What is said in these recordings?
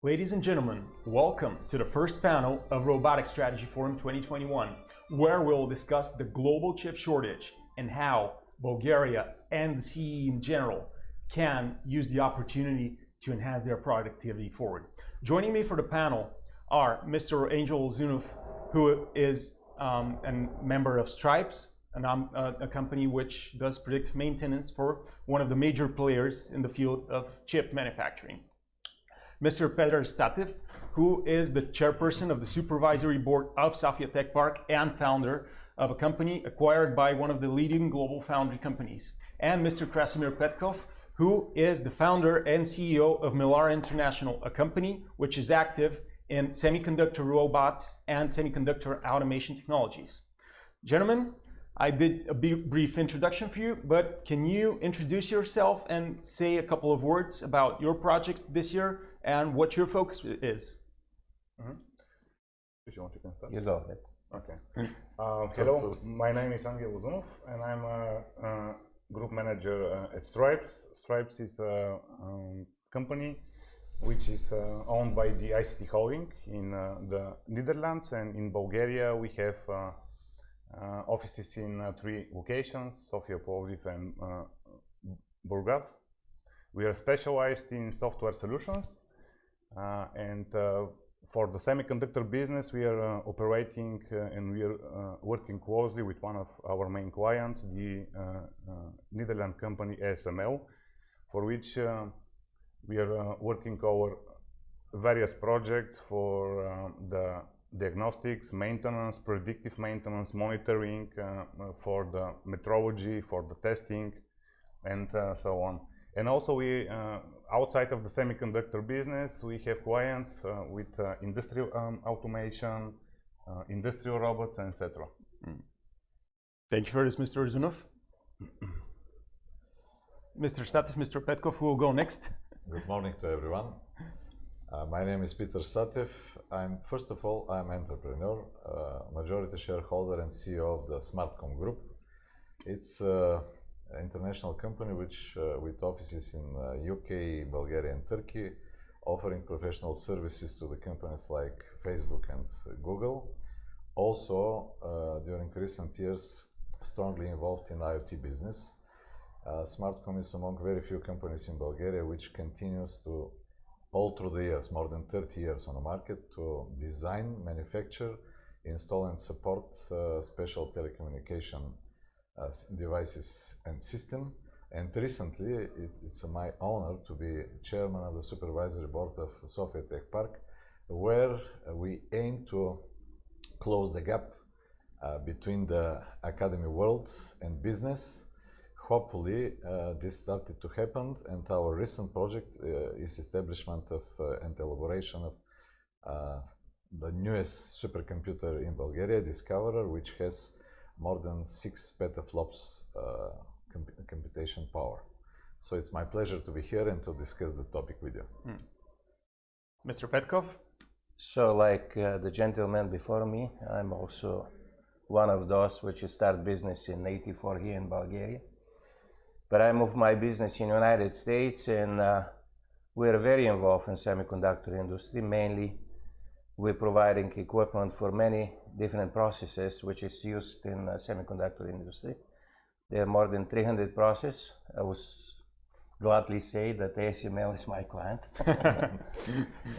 Ladies and gentlemen, welcome to the first panel of Robotics Strategy Forum 2021, where we'll discuss the global chip shortage and how Bulgaria and the CE in general can use the opportunity to enhance their productivity forward. Joining me for the panel are Mr. Angel Uzunov, who is a member of Strypes, a company which does predictive maintenance for one of the major players in the field of chip manufacturing. Mr. Statev, who is the chairperson of the supervisory board of Sofia Tech Park and founder of a company acquired by one of the leading global foundry companies. And Mr. Krasimir Petkov, who is the founder and CEO of Milara International, a company which is active in semiconductor robots and semiconductor automation technologies. Gentlemen, I did a brief introduction for you, but can you introduce yourself and say a couple of words about your projects this year and what your focus is? If you want, you can start. You go ahead. Okay. Hello, my name is Angel Uzunov, and I'm a group manager at Strypes. Strypes is a company which is owned by the ICT Holding in the Netherlands, and in Bulgaria we have offices in 3 locations: Sofia, Plovdiv, and Burgas. We are specialized in software solutions, and for the semiconductor business we are operating and we are working closely with one of our main clients, the Netherlands company ASML, for which we are working over various projects for the diagnostics, maintenance, predictive maintenance, monitoring, for the metrology, for the testing, and so on. And also we, outside of the semiconductor business, we have clients with industrial automation, industrial robots, etc. Thank you for this, Mr. Uzunov. Mr. Statev, Mr. Petkov, who will go next? Good morning to everyone. My name is Peter Statev. First of all, I'm an entrepreneur, majority shareholder and CEO of the Smartcom group. It's an international company which with offices in UK, Bulgaria and Turkey, offering professional services to the companies like Facebook and Google. Also, during recent years, strongly involved in IoT business. Smartcom is among very few companies in Bulgaria which continues to, all through the years, more than 30 years on the market, to design, manufacture, install and support special telecommunication devices and system. And recently, it's my honor to be chairman of the supervisory board of Sofia Tech Park, where we aim to close the gap between the academy world and business. Hopefully, this started to happen, and our recent project is establishment of and elaboration of the newest supercomputer in Bulgaria, Discoverer, which has more than 6 petaflops computation power. So it's my pleasure to be here and to discuss the topic with you. Mr. Petkov? So like the gentleman before me, I'm also one of those which start business in '84 here in Bulgaria. But I moved my business in the United States, and we're very involved in semiconductor industry. Mainly, we're providing equipment for many different processes which is used in semiconductor industry. There are more than 300 processes. I was gladly say that ASML is my client.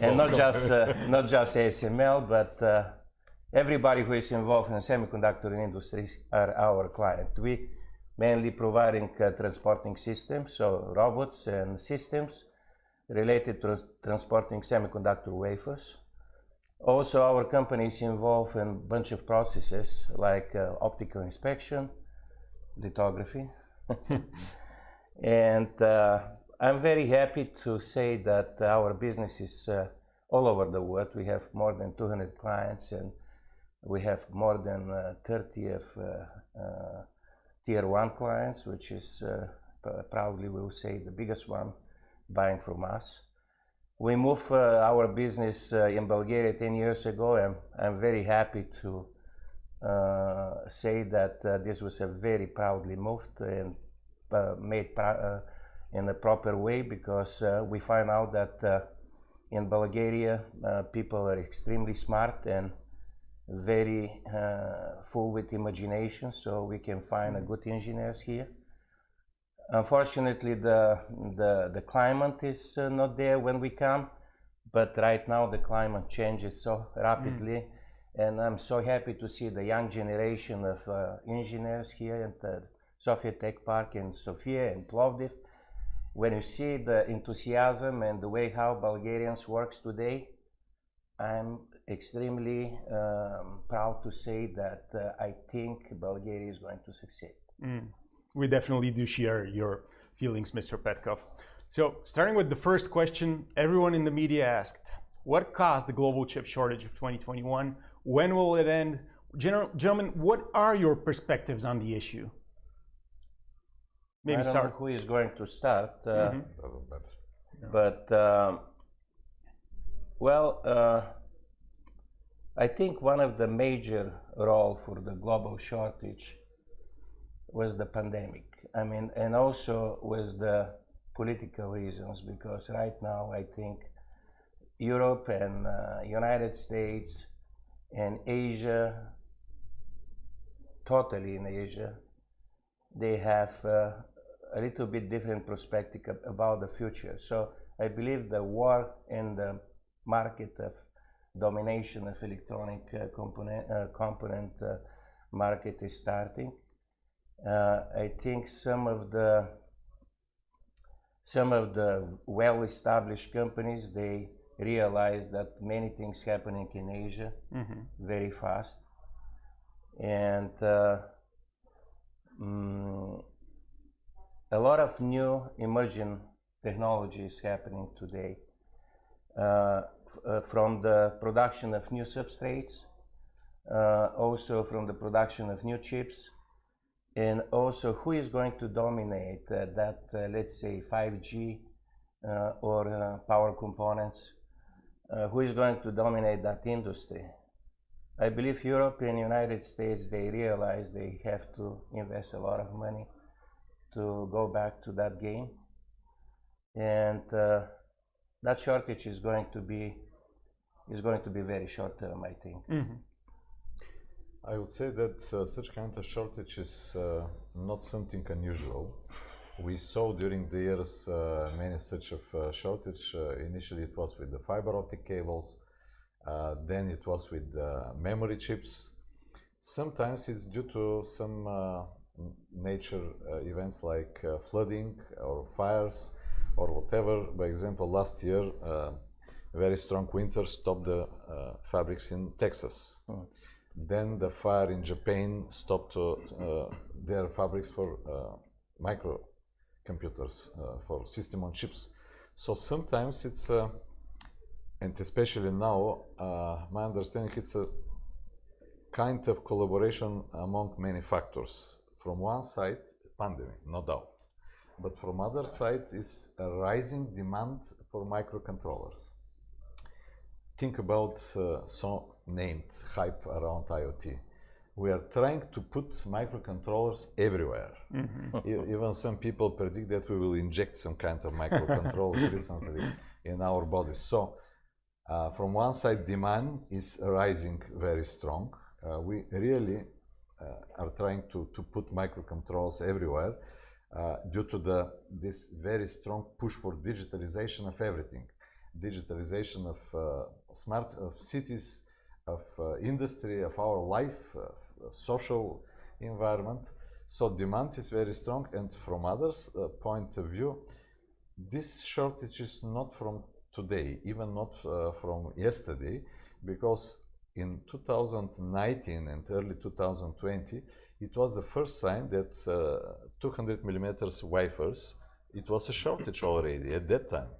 And not just ASML, but everybody who is involved in the semiconductor industry are our client. We mainly providing transporting systems, so robots and systems related to transporting semiconductor wafers. Also, our company is involved in a bunch of processes like optical inspection, lithography. And I'm very happy to say that our business is all over the world. We have more than 200 clients, and we have more than 30 of Tier 1 clients, which is proudly we will say the biggest one buying from us. We moved our business in Bulgaria 10 years ago, and I'm very happy to say that this was a very proudly moved and made in a proper way, because we find out that In Bulgaria, people are extremely smart and very full with imagination, so we can find good engineers here. Unfortunately, the climate is not there when we come, but right now the climate changes so rapidly, and I'm so happy to see the young generation of engineers here at the Sofia Tech Park in Sofia and Plovdiv. When you see the enthusiasm and the way how Bulgarians works today, I'm extremely proud to say that I think Bulgaria is going to succeed. We definitely do share your feelings, Mr. Petkov. So, starting with the first question, everyone in the media asked, what caused the global chip shortage of 2021? When will it end? Gentlemen, what are your perspectives on the issue? Maybe I don't know who is going to start, Doesn't matter. but I think one of the major role for the global shortage was the pandemic. I mean, and also was the political reasons, because right now I think Europe and United States and Asia, totally in Asia, they have a little bit different perspective about the future. So I believe the war in the market of domination of electronic component market is starting. I think some of the well-established companies, they realize that many things happening in Asia very fast, and a lot of new emerging technologies happening today, from the production of new substrates, also from the production of new chips, and also who is going to dominate that, let's say, 5G or power components, who is going to dominate that industry. I believe Europe and United States, they realize they have to invest a lot of money to go back to that game, and that shortage is going to be very short term, I think. I would say that such kind of shortage is not something unusual. We saw during the years many such of shortage. Initially it was with the fiber optic cables, then it was with memory chips. Sometimes it's due to some nature events like flooding or fires or whatever. By example, last year a very strong winter stopped the fabrics in Texas. Then the fire in Japan stopped their fabrics for microcomputers, for system on chips. So sometimes it's, and especially now, my understanding, it's a kind of collaboration among many factors. From one side, pandemic, no doubt. But from other side is a rising demand for microcontrollers. Think about so named hype around IoT. We are trying to put microcontrollers everywhere. Even some people predict that we will inject some kind of microcontrollers recently in our bodies. So from one side, demand is rising very strong. We really are trying to put microcontrollers everywhere due to this very strong push for digitalization of everything. Digitalization of of cities, of industry, of our life, social environment. So demand is very strong, and from others' point of view, this shortage is not from today, even not from yesterday, because in 2019 and early 2020, it was the first sign that 200 millimeters wafers, it was a shortage already at that time.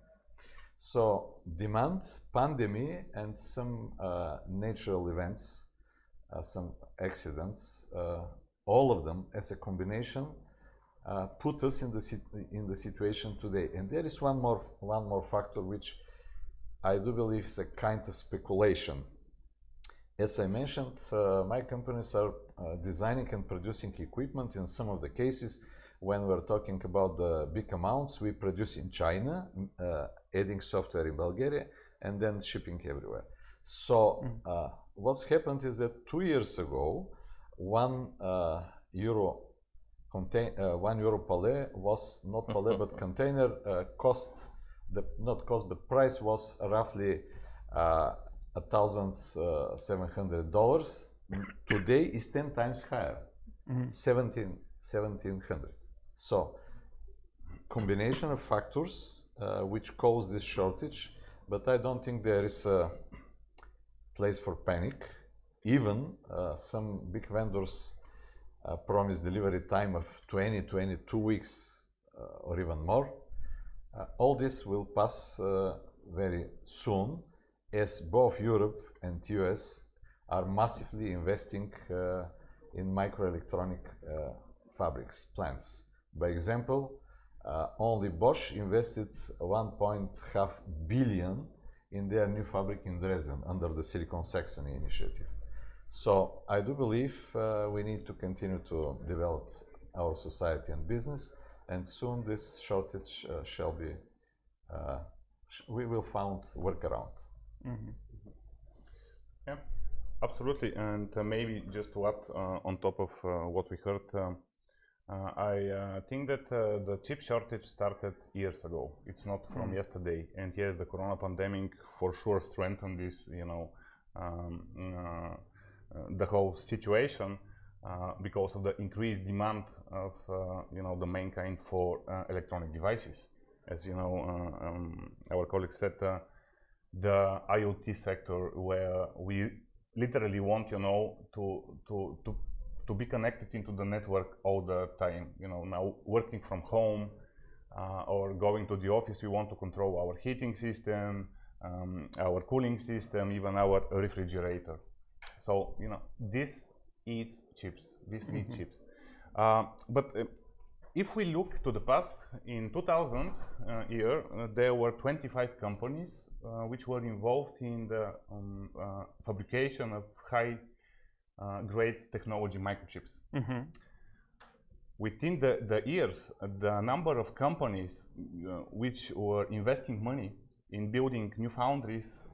So demand, pandemic, and some natural events, some accidents, all of them as a combination put us in the situation today. And there is one more factor which I do believe is a kind of speculation. As I mentioned, my companies are designing and producing equipment. In some of the cases, when we're talking about the big amounts, we produce in China, adding software in Bulgaria. and then shipping everywhere. So what's happened is that 2 years ago, €1 pallet was not pallet but container cost, not cost but price was roughly $1,700. Today is 10 times higher, 1,700. So combination of factors which cause this shortage, but I don't think there is a place for panic. Even some big vendors promise delivery time of 22 weeks or even more. All this will pass very soon, as both Europe and US are massively investing in microelectronic fabrics plants. By example, only Bosch invested 1.5 billion in their new fabric in Dresden under the Silicon Saxony initiative. So I do believe we need to continue to develop our society and business, and soon this shortage shall be, we will find workaround. Yeah, absolutely. And maybe just to add on top of what we heard, I think that the chip shortage started years ago. It's not from yesterday. And yes, the corona pandemic for sure strengthened this, the whole situation because of the increased demand of, the mankind for electronic devices. As you know, our colleague said, the IoT sector, where we literally want, to be connected into the network all the time. Now working from home or going to the office, we want to control our heating system, our cooling system, even our refrigerator. So, this eats chips. This needs chips. But if we look to the past, in 2000 there were 25 companies which were involved in the fabrication of high-grade technology microchips. Within the years, the number of companies which were investing money in building new foundries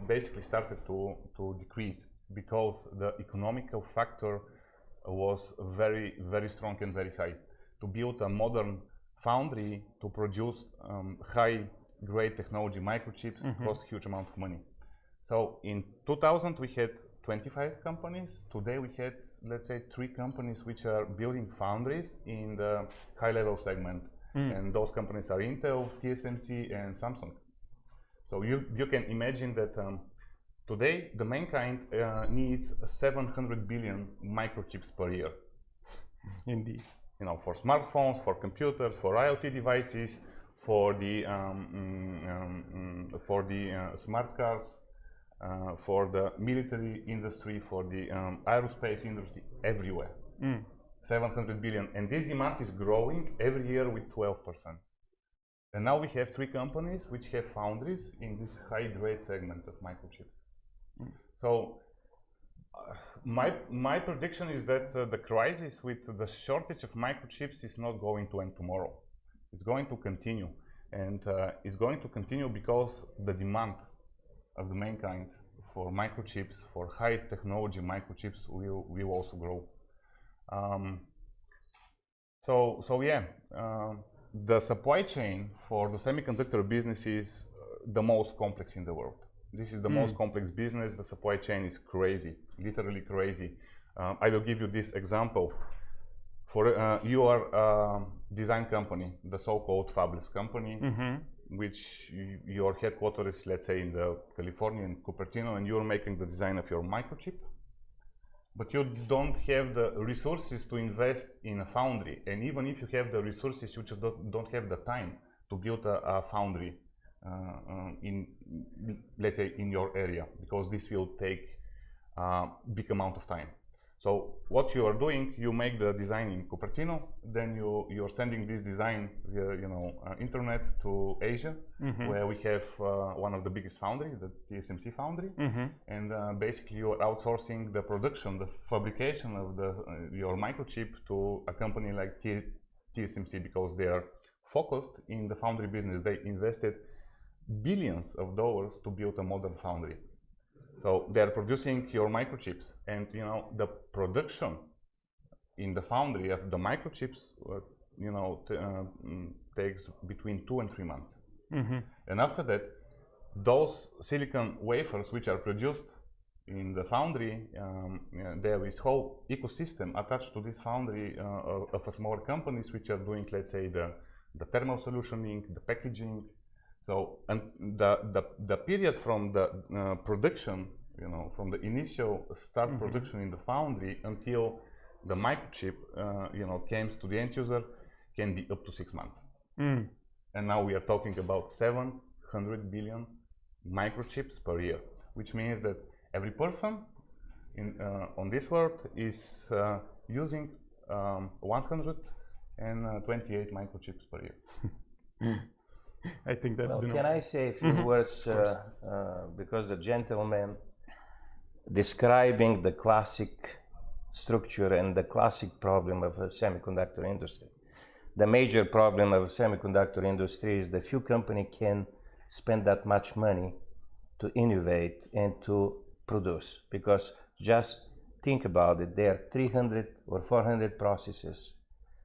basically started to decrease, because the economical factor was very, very strong and very high. To build a modern foundry to produce high-grade technology microchips cost a huge amount of money. So in 2000 we had 25 companies. Today we had, let's say, 3 companies which are building foundries in the high-level segment. And those companies are Intel, TSMC, and Samsung. So you can imagine that today the mankind needs 700 billion microchips per year. Indeed. For smartphones, for computers, for IoT devices, for the smart cars, for the military industry, for the aerospace industry, everywhere. 700 billion. And this demand is growing every year with 12%. And now we have 3 companies which have foundries in this high-grade segment of microchips. So my prediction is that the crisis with the shortage of microchips is not going to end tomorrow. It's going to continue, and it's going to continue because the demand of the mankind for microchips, for high technology microchips, will also grow. The supply chain for the semiconductor business is the most complex in the world. This is the most complex business. The supply chain is crazy, literally crazy. I will give you this example. For your design company, the so-called fabless company, which your headquarters is, let's say, in the California, in Cupertino, and you're making the design of your microchip, but you don't have the resources to invest in a foundry. And even if you have the resources, you just don't have the time to build a foundry in, let's say, in your area, because this will take a big amount of time. So what you are doing, you make the design in Cupertino, then you're sending this design via internet to Asia, where we have one of the biggest foundries, the TSMC foundry, and basically you are outsourcing the production, the fabrication of your microchip to a company like TSMC, because they are focused in the foundry business. They invested billions of dollars to build a modern foundry. So they're producing your microchips, and the production in the foundry of the microchips, takes between 2 and 3 months. And after that, those silicon wafers which are produced in the foundry, there is whole ecosystem attached to this foundry of smaller companies which are doing, let's say, the thermal solutioning, the packaging. So, and the period from the production, from the initial start production in the foundry until the microchip, comes to the end user, can be up to 6 months. And now we are talking about 700 billion microchips per year, which means that every person on this world is using 128 microchips per year. I think that. Well, can I say a few words, because the gentleman describing the classic structure and the classic problem of a semiconductor industry. The major problem of a semiconductor industry is that few companies can spend that much money to innovate and to produce, because just think about it, there are 300 or 400 processes,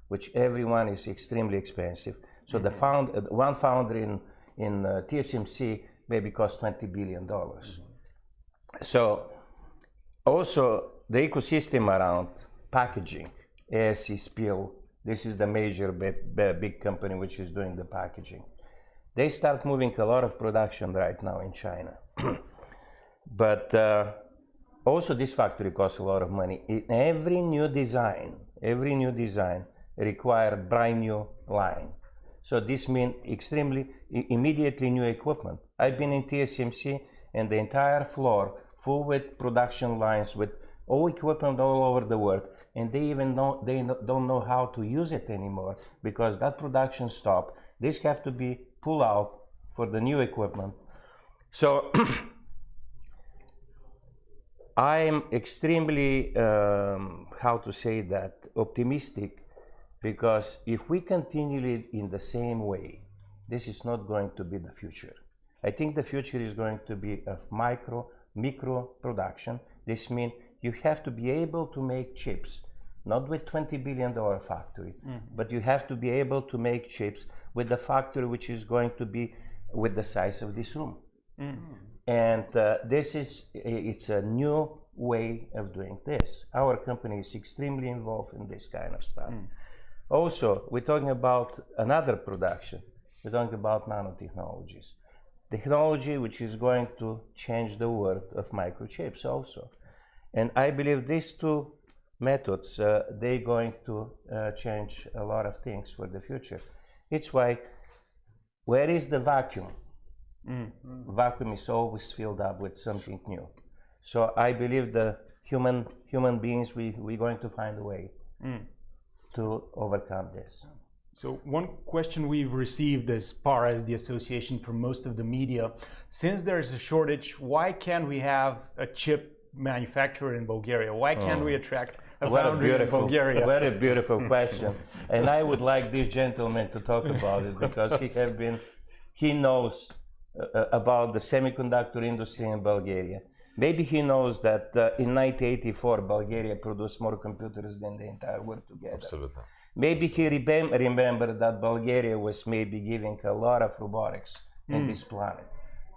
which every one is extremely expensive. So the one foundry in TSMC maybe costs $20 billion. So also the ecosystem around packaging, ASE Spill, this is the major big company which is doing the packaging. They start moving a lot of production right now in China. But also this factory costs a lot of money. Every new design requires brand new line. So this means immediately new equipment. I've been in TSMC and the entire floor full with production lines with all equipment all over the world, and they don't know how to use it anymore because that production stopped. These have to be pulled out for the new equipment. So I'm extremely, optimistic, because if we continue in the same way, this is not going to be the future. I think the future is going to be of micro production. This means you have to be able to make chips, not with $20 billion factory, but you have to be able to make chips with the factory which is going to be with the size of this room. And it's a new way of doing this. Our company is extremely involved in this kind of stuff. Also, we're talking about another production. We're talking about nanotechnologies. Technology which is going to change the world of microchips also. And I believe these two methods, they're going to change a lot of things for the future. It's why, where is the vacuum? Vacuum is always filled up with something new. So I believe the human beings, we're going to find a way to overcome this. So one question we've received as far as the association from most of the media, since there's a shortage, why can't we have a chip manufacturer in Bulgaria? Why can't we attract a foundry in Bulgaria? Very beautiful question. And I would like this gentleman to talk about it, because he knows about the semiconductor industry in Bulgaria. Maybe he knows that in 1984 Bulgaria produced more computers than the entire world together. Absolutely. Maybe he remembered that Bulgaria was maybe giving a lot of robotics in this planet.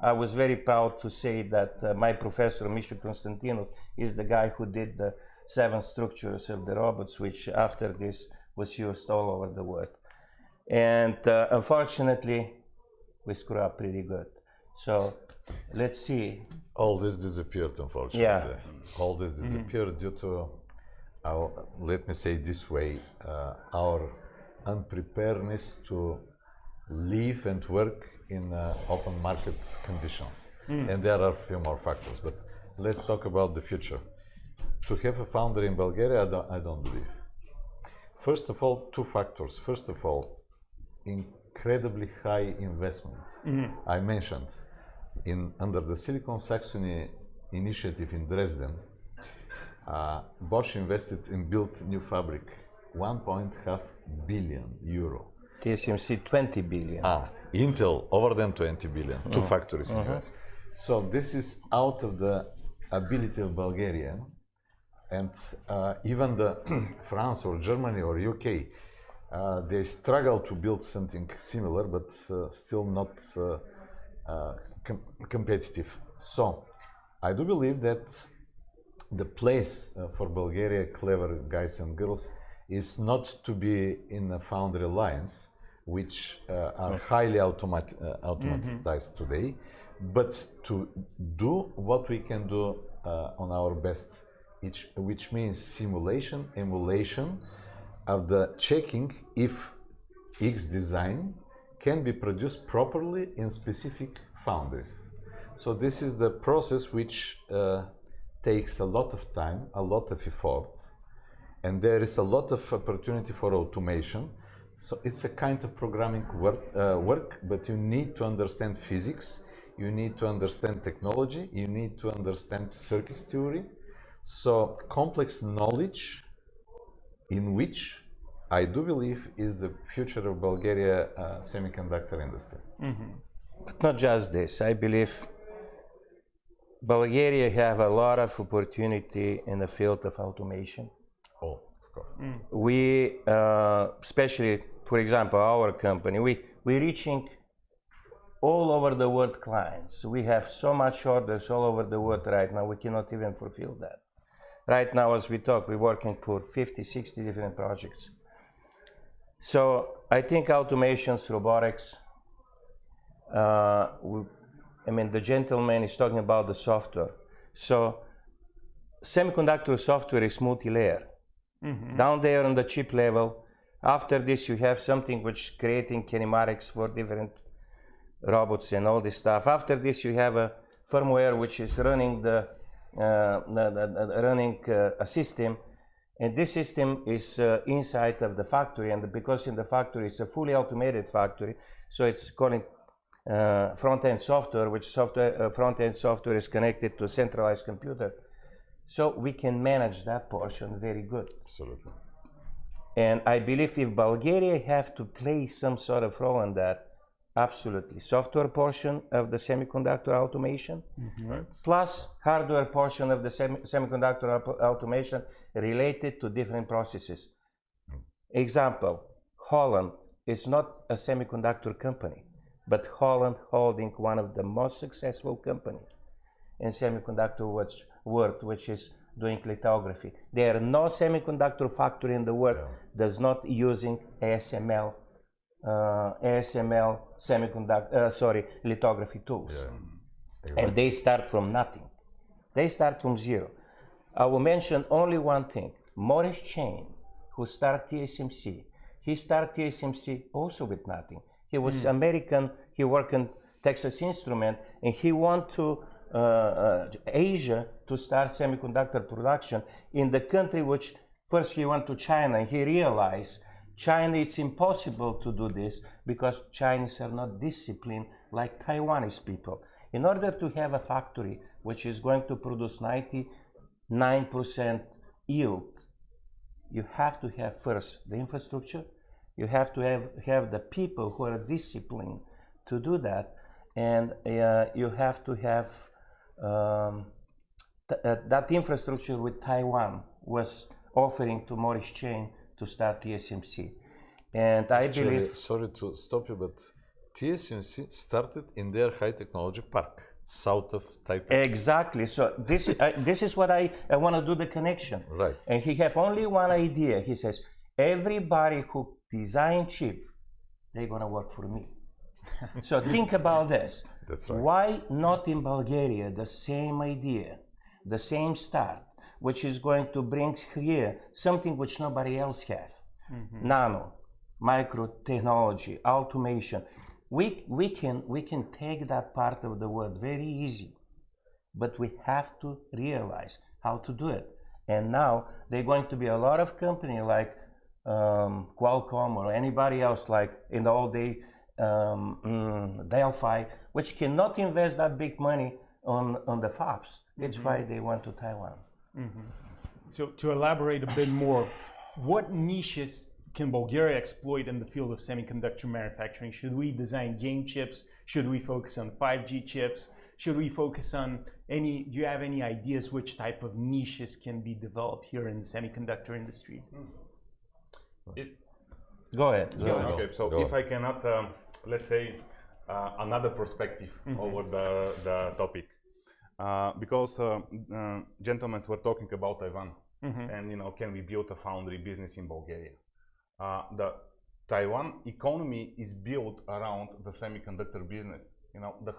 I was very proud to say that my professor, Mr. Konstantinov, is the guy who did the 7 structures of the robots, which after this was used all over the world. And unfortunately, we screw up pretty good. So let's see. All this disappeared, unfortunately. Yeah. All this disappeared due to our, let me say this way, our unpreparedness to live and work in open market conditions. And there are a few more factors, but let's talk about the future. To have a foundry in Bulgaria, I don't believe. First of all, 2 factors. First of all, incredibly high investment. I mentioned under the Silicon Saxony initiative in Dresden, Bosch invested in built new fabric, 1.5 billion euro. TSMC 20 billion. Intel over than 20 billion, two factories in US. So this is out of the ability of Bulgaria, and even the France or Germany or UK, they struggle to build something similar, but still not competitive. So I do believe that the place for Bulgaria, clever guys and girls, is not to be in a foundry lines, which are highly automatized today, but to do what we can do on our best, which means simulation, emulation of the checking if X design can be produced properly in specific foundries. So this is the process which takes a lot of time, a lot of effort, and there is a lot of opportunity for automation. So it's a kind of programming work, but you need to understand physics, you need to understand technology, you need to understand circuit theory. So complex knowledge, in which I do believe is the future of Bulgaria semiconductor industry. But not just this. I believe Bulgaria have a lot of opportunity in the field of automation. Oh, of course. We, especially, for example, our company, we're reaching all over the world clients. We have so much orders all over the world right now, we cannot even fulfill that. Right now, as we talk, we're working for 50, 60 different projects. So I think automations, robotics, I mean, the gentleman is talking about the software. So semiconductor software is multi-layer. Down there on the chip level, after this you have something which creating kinematics for different robots and all this stuff. After this you have a firmware which is running a system, and this system is inside of the factory, and because in the factory it's a fully automated factory, so it's calling front-end software, which front-end software is connected to a centralized computer. So we can manage that portion very good. Absolutely. And I believe if Bulgaria have to play some sort of role in that, absolutely. Software portion of the semiconductor automation, Right. plus hardware portion of the semiconductor automation related to different processes. Example, Holland is not a semiconductor company, but Holland holding one of the most successful companies in semiconductor world, which is doing lithography. There are no semiconductor factory in the world that's not using ASML lithography tools. Exactly. And they start from nothing. They start from zero. I will mention only one thing. Morris Chain, who started TSMC, he started TSMC also with nothing. He was American, he worked in Texas Instruments, and he went to Asia to start semiconductor production in the country which first he went to China, and he realized China, it's impossible to do this because Chinese are not disciplined like Taiwanese people. In order to have a factory which is going to produce 99% yield, you have to have first the infrastructure, you have to have the people who are disciplined to do that, and you have to have that infrastructure with Taiwan was offering to Morris Chain to start TSMC. And I believe... Sorry to stop you, but TSMC started in their high technology park, south of Taipei. Exactly. So this is what I want to do the connection. Right. And he have only one idea. He says, everybody who design chip, they're going to work for me. So think about this. That's right. Why not in Bulgaria the same idea, the same start, which is going to bring here something which nobody else have? Nano, micro technology, automation. We can take that part of the world very easy, but we have to realize how to do it. And now there are going to be a lot of companies like Qualcomm or anybody else like in the old day, Delphi, which cannot invest that big money on the fabs. That's why they went to Taiwan. So to elaborate a bit more, what niches can Bulgaria exploit in the field of semiconductor manufacturing? Should we design game chips? Should we focus on 5G chips? Should we focus on do you have any ideas which type of niches can be developed here in the semiconductor industry? Go ahead. Okay, so if I cannot, let's say, another perspective over the topic, because gentlemen were talking about Taiwan, and can we build a foundry business in Bulgaria? The Taiwan economy is built around the semiconductor business. The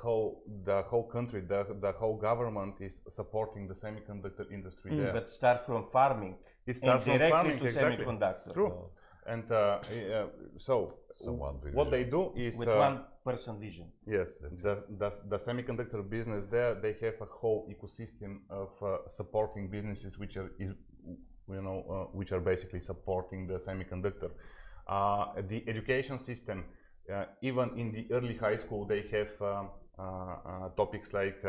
whole country, the whole government is supporting the semiconductor industry there. But start from farming. It starts from farming, to exactly. Semiconductor. True. And so what they do is with one person vision. Yes, the semiconductor business there, they have a whole ecosystem of supporting businesses which are basically supporting the semiconductor. The education system, even in the early high school, they have topics like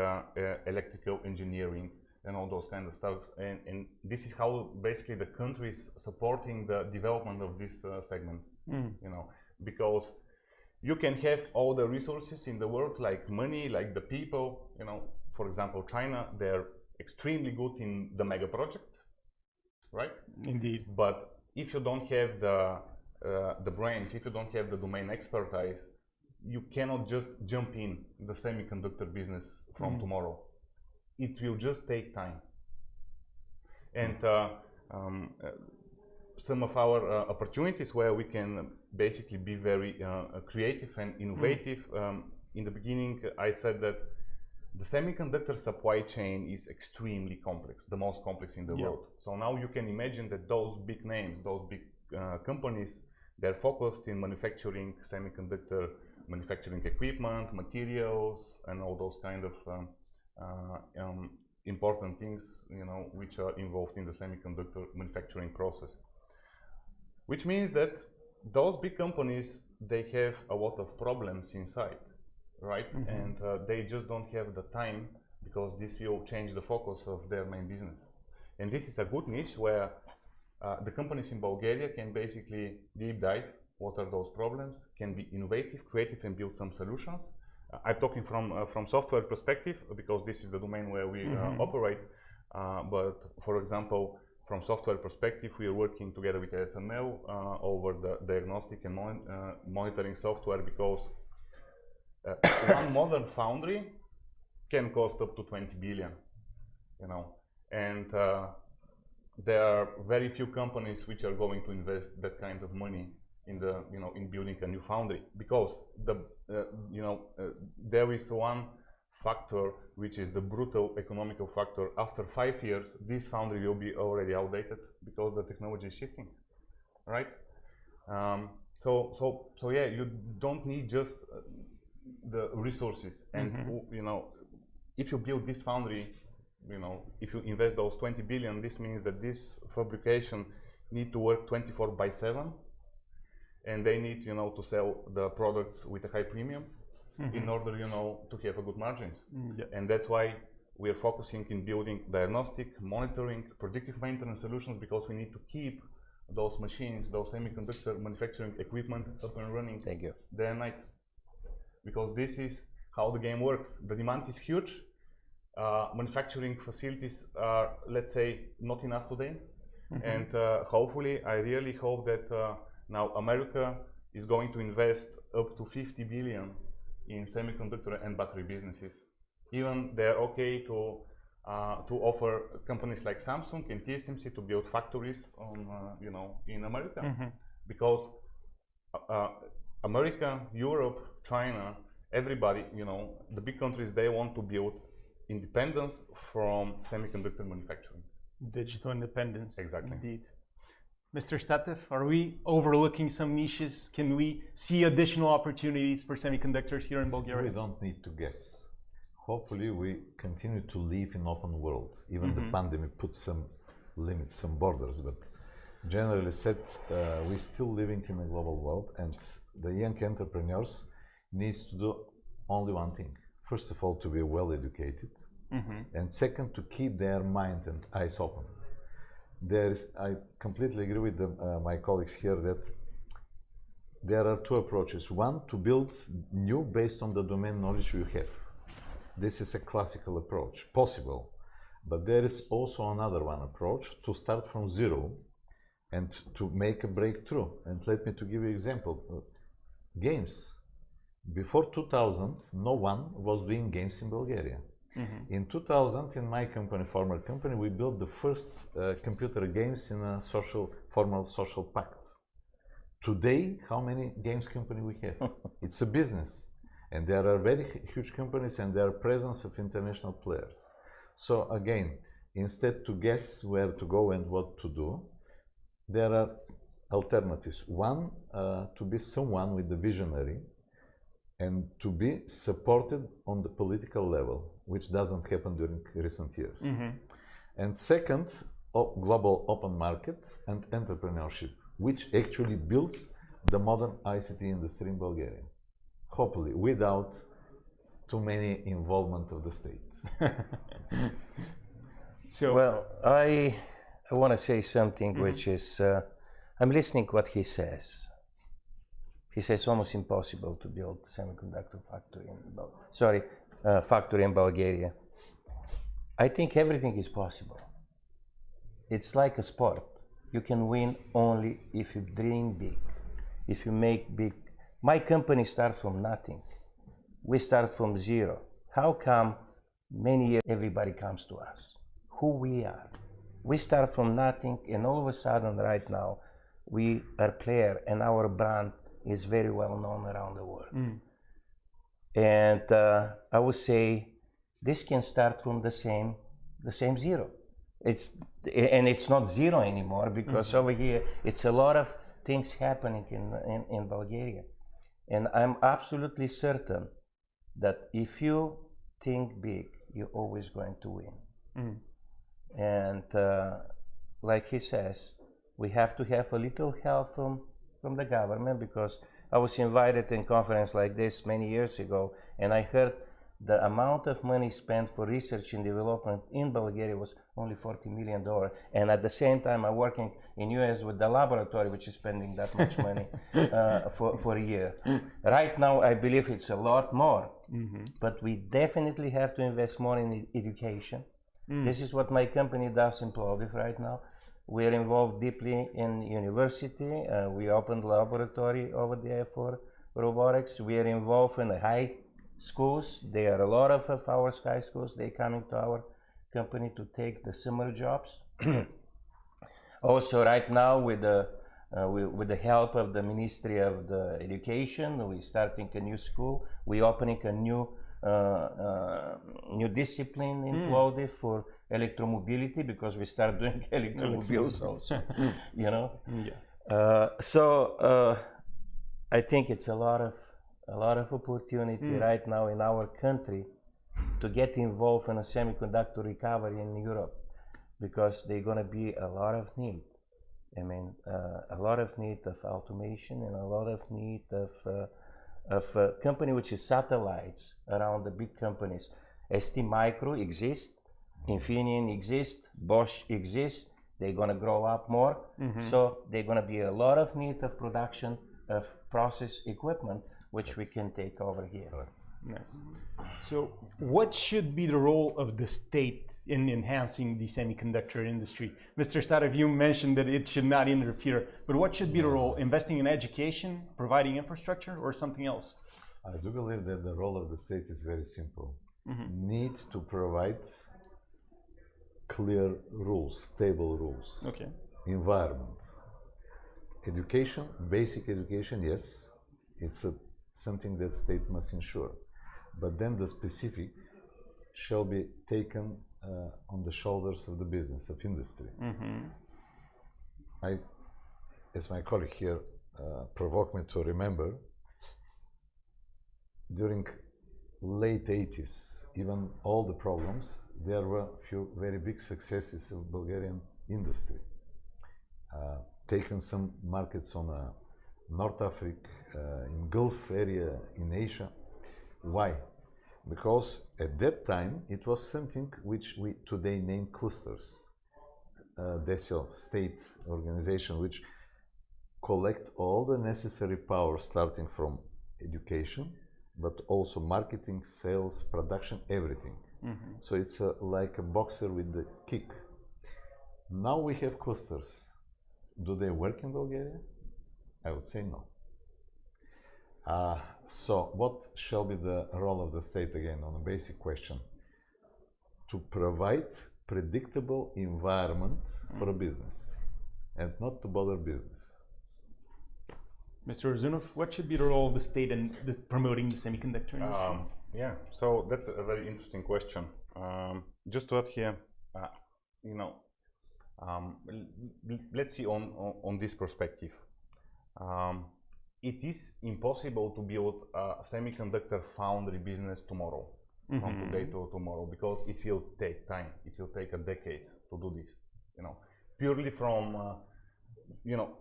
electrical engineering and all those kind of stuff, and this is how basically the country is supporting the development of this segment. Because you can have all the resources in the world, like money, like the people. For example, China, they're extremely good in the mega projects, right? Indeed. But if you don't have the brains, if you don't have the domain expertise, you cannot just jump in the semiconductor business from tomorrow. It will just take time. And some of our opportunities where we can basically be very creative and innovative. In the beginning, I said that the semiconductor supply chain is extremely complex, the most complex in the world. So now you can imagine that those big names, those big companies, they're focused in manufacturing semiconductor manufacturing equipment, materials, and all those kind of important things, which are involved in the semiconductor manufacturing process. Which means that those big companies, they have a lot of problems inside, right? And they just don't have the time, because this will change the focus of their main business. And this is a good niche where the companies in Bulgaria can basically deep dive what are those problems, can be innovative, creative, and build some solutions. I'm talking from software perspective, because this is the domain where we operate. But for example, from software perspective, we are working together with ASML over the diagnostic and monitoring software, because one modern foundry can cost up to 20 billion, and there are very few companies which are going to invest that kind of money in the in building a new foundry, because there is one factor which is the brutal economical factor. After 5 years, this foundry will be already outdated because the technology is shifting, right? So yeah, you don't need just the resources, and if you build this foundry, if you invest those 20 billion, this means that this fabrication need to work 24/7. And they need, to sell the products with a high premium in order, to have a good margins. And that's why we are focusing in building diagnostic, monitoring, predictive maintenance solutions, because we need to keep those machines, those semiconductor manufacturing equipment up and running day and night. Because this is how the game works. The demand is huge. Manufacturing facilities are, let's say, not enough today. And hopefully, I really hope that now America is going to invest up to 50 billion in semiconductor and battery businesses. Even they're okay to offer companies like Samsung and TSMC to build factories on, in America, because America, Europe, China, everybody, the big countries, they want to build independence from semiconductor manufacturing. Digital independence. Exactly. Indeed. Mr. Statev, are we overlooking some niches? Can we see additional opportunities for semiconductors here in Bulgaria? We don't need to guess. Hopefully, we continue to live in open world. Even the pandemic put some limits, some borders, but generally said, we're still living in a global world, and the young entrepreneurs needs to do only one thing. First of all, to be well educated, and second, to keep their mind and eyes open. I completely agree with my colleagues here that there are two approaches. One, to build new based on the domain knowledge you have. This is a classical approach, possible. But there is also another one approach, to start from zero and to make a breakthrough. And let me to give you an example. Games. Before 2000, no one was doing games in Bulgaria. In 2000, in my company, former company, we built the first computer games in a formal social pact. Today, how many games company we have? It's a business. And there are very huge companies and there are presence of international players. So again, instead to guess where to go and what to do, there are alternatives. One, to be someone with the visionary and to be supported on the political level, which doesn't happen during recent years. And second, global open market and entrepreneurship, which actually builds the modern ICT industry in Bulgaria, hopefully without too many involvement of the state. So, well, I want to say something which is, I'm listening what he says. He says almost impossible to build semiconductor factory in Bulgaria. I think everything is possible. It's like a sport. You can win only if you dream big, if you make big. My company starts from nothing. We start from zero. How come many years everybody comes to us? Who we are. We start from nothing and all of a sudden right now we are player and our brand is very well known around the world. And I would say this can start from the same zero. It's not zero anymore because over here it's a lot of things happening in Bulgaria. And I'm absolutely certain that if you think big, you're always going to win. And like he says, we have to have a little help from the government, because I was invited in conference like this many years ago and I heard the amount of money spent for research and development in Bulgaria was only $40 million. And at the same time, I'm working in US with the laboratory, which is spending that much money for a year. Right now, I believe it's a lot more, but we definitely have to invest more in education. This is what my company does in Plovdiv right now. We are involved deeply in university. We opened laboratory over there for robotics. We are involved in the high schools. There are a lot of our high schools. They're coming to our company to take the summer jobs. Also, right now, with the help of the Ministry of the Education, we're starting a new school. We're opening a new discipline in Plovdiv for electromobility, because we start doing electromobiles also, you know. So I think it's a lot of opportunity right now in our country to get involved in a semiconductor recovery in Europe, because there's going to be a lot of need. I mean, a lot of need of automation and a lot of need of a company which is satellites around the big companies. ST Micro exists, Infineon exists, Bosch exists. They're going to grow up more. So there's going to be a lot of need of production of process equipment, which we can take over here. Nice. So what should be the role of the state in enhancing the semiconductor industry? Mr. Statev, you mentioned that it should not interfere, but what should be the role? Investing in education, providing infrastructure, or something else? I do believe that the role of the state is very simple. Need to provide clear rules, stable rules. Environment. Education, basic education, yes, it's something that state must ensure. But then the specific shall be taken on the shoulders of the business, of industry. As my colleague here provoked me to remember, during late 80s, even all the problems, there were a few very big successes of Bulgarian industry. Taken some markets on North Africa, in Gulf area, in Asia. Why? Because at that time it was something which we today name clusters. DESIO state organization, which collect all the necessary power starting from education, but also marketing, sales, production, everything. So it's like a boxer with the kick. Now we have clusters. Do they work in Bulgaria? I would say no. So what shall be the role of the state again on a basic question? To provide predictable environment for a business and not to bother business. Mr. Uzunov, what should be the role of the state in promoting the semiconductor industry? Yeah, so that's a very interesting question. Just to add here, you know, let's see on this perspective. It is impossible to build a semiconductor foundry business tomorrow, from today to tomorrow, because it will take time. It will take a decade to do this. You know, purely from you know,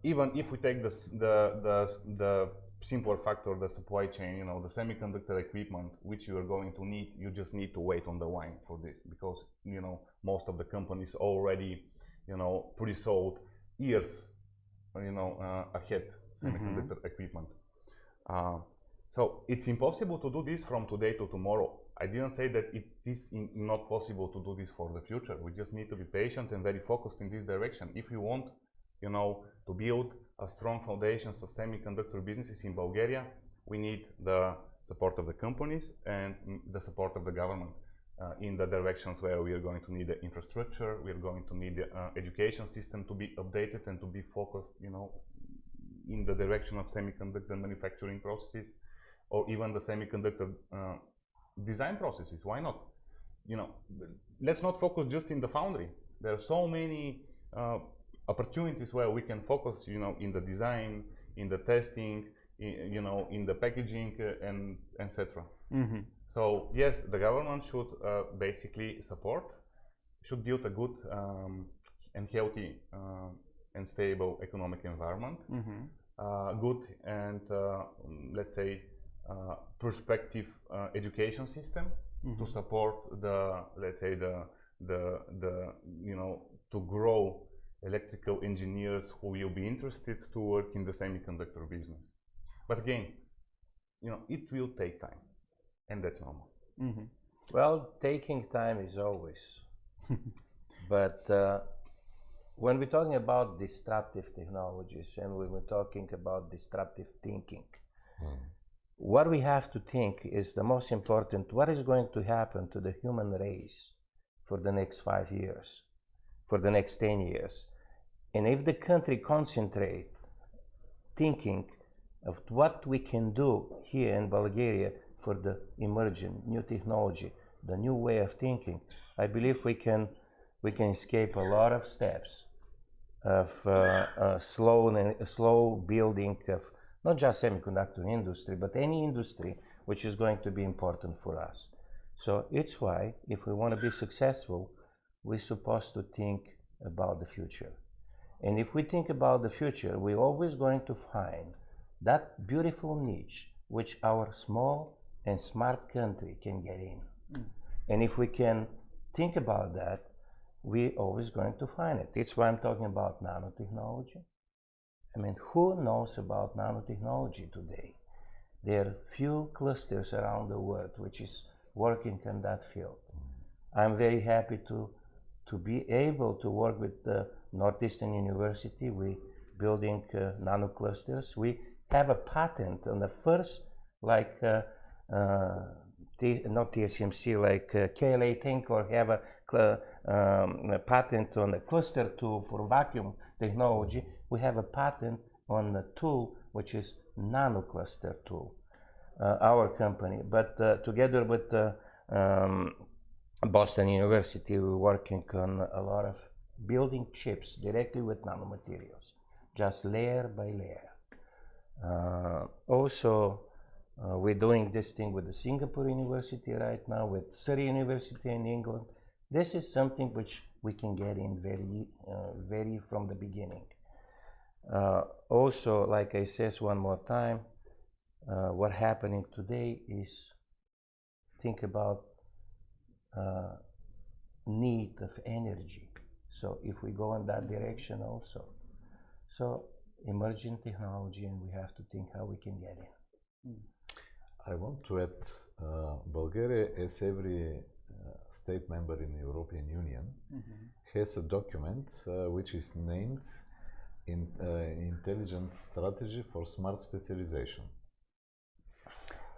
even if we take the simpler factor, the supply chain, you know, the semiconductor equipment which you are going to need, you just need to wait on the line for this, because you know most of the companies already, you know, pre-sold years, you know, ahead semiconductor equipment. So it's impossible to do this from today to tomorrow. I didn't say that it is not possible to do this for the future. We just need to be patient and very focused in this direction. If we want, you know, to build a strong foundations of semiconductor businesses in Bulgaria, we need the support of the companies and the support of the government in the directions where we are going to need the infrastructure, we are going to need the education system to be updated and to be focused, you know, in the direction of semiconductor manufacturing processes, or even the semiconductor design processes. Why not? You know, let's not focus just in the foundry. There are so many opportunities where we can focus, you know, in the design, in the testing, you know, in the packaging, and etc. So yes, the government should basically support, should build a good and healthy and stable economic environment, good and let's say perspective education system to support the, let's say, the you know, to grow electrical engineers who will be interested to work in the semiconductor business. But again, you know, it will take time, and that's normal. Well, taking time is always. But when we're talking about disruptive technologies and when we're talking about disruptive thinking, what we have to think is the most important: what is going to happen to the human race for the next 5 years, for the next 10 years? And if the country concentrate thinking of what we can do here in Bulgaria for the emerging new technology, the new way of thinking, I believe we can escape a lot of steps of slow building of not just semiconductor industry, but any industry which is going to be important for us. So it's why, if we want to be successful, we're supposed to think about the future. And if we think about the future, we're always going to find that beautiful niche which our small and smart country can get in. And if we can think about that, we're always going to find it. It's why I'm talking about nanotechnology. I mean, who knows about nanotechnology today? There are few clusters around the world which is working in that field. I'm very happy to be able to work with the Northeastern University. We're building nano clusters. We have a patent on the first, like not TSMC, like KLA think, or have a patent on the cluster tool for vacuum technology. We have a patent on the tool which is nano cluster tool, our company. But together with Boston University, we're working on a lot of building chips directly with nanomaterials, just layer by layer. Also, we're doing this thing with the Singapore University right now, with Surrey University in England. This is something which we can get in very from the beginning. Also, like I says one more time, what's happening today is think about need of energy. So if we go in that direction also, so emerging technology, and we have to think how we can get in. I want to add, Bulgaria, as every state member in the European Union, has a document which is named Intelligent Strategy for Smart Specialization.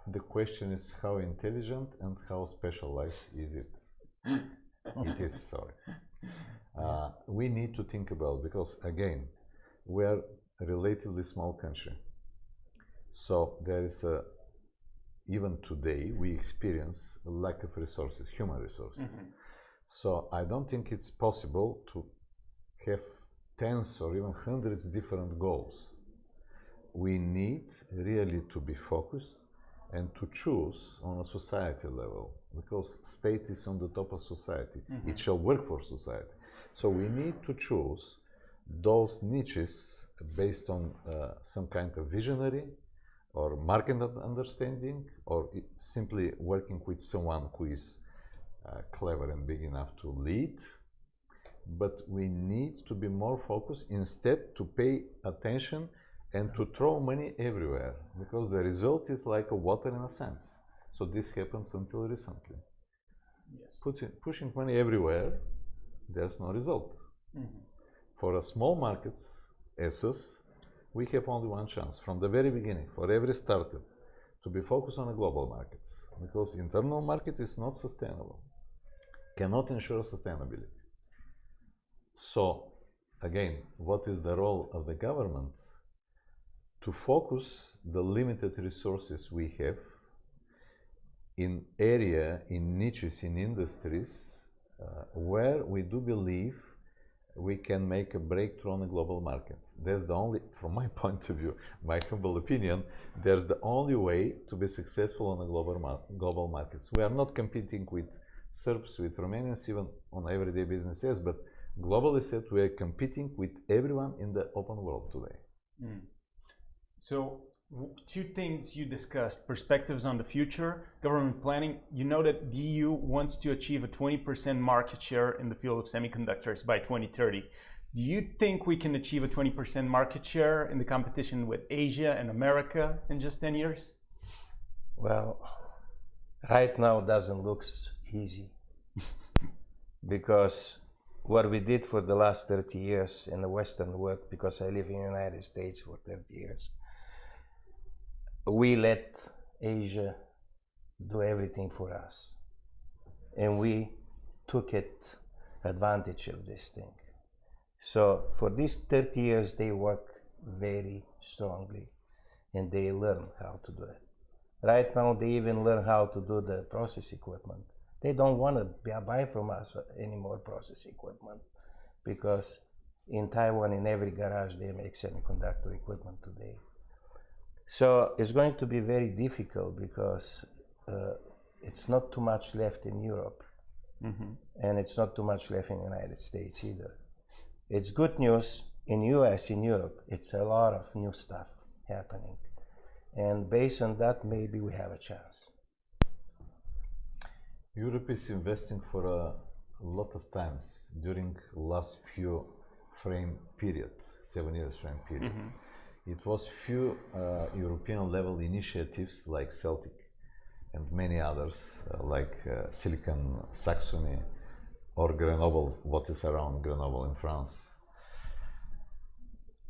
The question is how intelligent and how specialized is it? It is, sorry. We need to think about, because again, we are a relatively small country. So there is a, even today, we experience a lack of resources, human resources. So I don't think it's possible to have tens or even hundreds different goals. We need really to be focused and to choose on a society level, because state is on the top of society. It shall work for society. So we need to choose those niches based on some kind of visionary or market understanding, or simply working with someone who is clever and big enough to lead. But we need to be more focused, instead to pay attention and to throw money everywhere, because the result is like a water in a sense. So this happens until recently. Yes. Pushing money everywhere, there's no result. For a small markets, as us, we have only one chance from the very beginning, for every startup, to be focused on the global markets, because internal market is not sustainable, cannot ensure sustainability. So, again, what is the role of the government? To focus the limited resources we have in area, in niches, in industries, where we do believe we can make a breakthrough on the global market. That's the only, from my point of view, my humble opinion, there's the only way to be successful on the global markets. We are not competing with Serbs, with Romanians, even on everyday businesses, but globally said, we are competing with everyone in the open world today. So, two things you discussed: perspectives on the future, government planning. You know that the EU wants to achieve a 20% market share in the field of semiconductors by 2030. Do you think we can achieve a 20% market share in the competition with Asia and America in just 10 years? Well, right now it doesn't look easy, because what we did for the last 30 years in the Western world, because I live in the United States for 30 years, we let Asia do everything for us, and we took advantage of this thing. So for these 30 years, they work very strongly, and they learn how to do it. Right now, they even learn how to do the process equipment. They don't want to buy from us any more process equipment, because in Taiwan, in every garage, they make semiconductor equipment today. So it's going to be very difficult, because it's not too much left in Europe, and it's not too much left in the United States either. It's good news in US, in Europe, it's a lot of new stuff happening. And based on that, maybe we have a chance. Europe is investing for a lot of times during last few frame period, 7 years frame period. It was few European level initiatives like Celtic and many others like Silicon Saxony or Grenoble, what is around Grenoble in France.